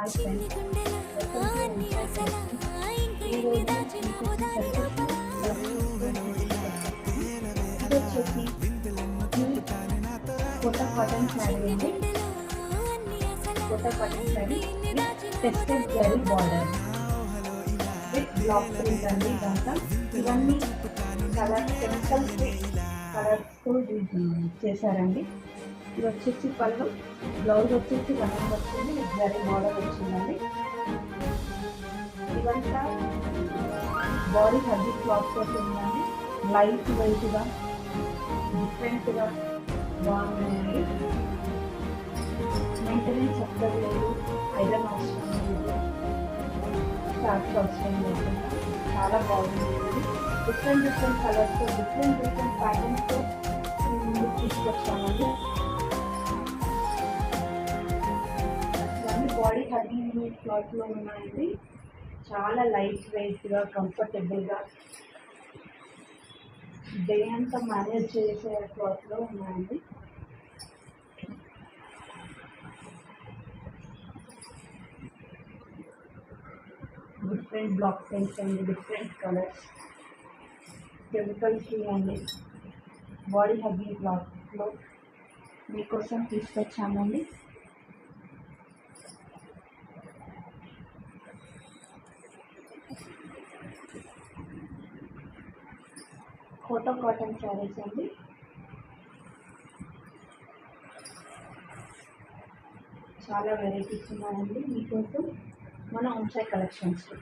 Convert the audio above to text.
Hi friends, welcome to Insight Collections. ఈరోజు మీకు వచ్చేసరికి ఇది వచ్చేసి కోటా కాటన్ శారీ అండి. Kota cotton sari tested zari border with black print అండి. ఇదంతా ఇవన్నీ కలర్స్తో చేశారండి. ఇది వచ్చేసి పళ్ళు, బ్లౌజ్ వచ్చేసి రన్నింగ్ వచ్చింది, జరీ బార్డర్ వచ్చిందండి. ఇవంతా బాడీ హెవీ క్లాత్ తోటి ఉందండి. లైట్ వెయిట్గా డిఫరెంట్గా బాగున్నాయండి. మెయింటెనెన్స్ ఎక్కడ లేదు, ఐరన్ అవసరం లేదు, స్టార్ట్స్ అవసరం లేకుండా చాలా బాగుంది. డిఫరెంట్ కలర్స్తో డిఫరెంట్ ప్యాటర్న్స్తో తీసుకొచ్చామండి. ఇవన్నీ బాడీ హెవీ క్లాత్లో ఉన్నాయండి. చాలా లైట్ వెయిట్గా కంఫర్టబుల్గా డే అంతా మేనేజ్ చేసే క్లాత్లో ఉన్నాయండి. డిఫరెంట్ బ్లాక్ ప్రింట్స్ అండి, డిఫరెంట్ కలర్స్, కెమికల్ ఫ్రీ అండి. బాడీ హెవీ క్లాత్లో మీకోసం తీసుకొచ్చామండి. కోటా కాటన్ శారీస్ అండి. చాలా వెరైటీస్ ఉన్నాయండి మీకోసం మన ఇన్సైట్ కలెక్షన్స్లో.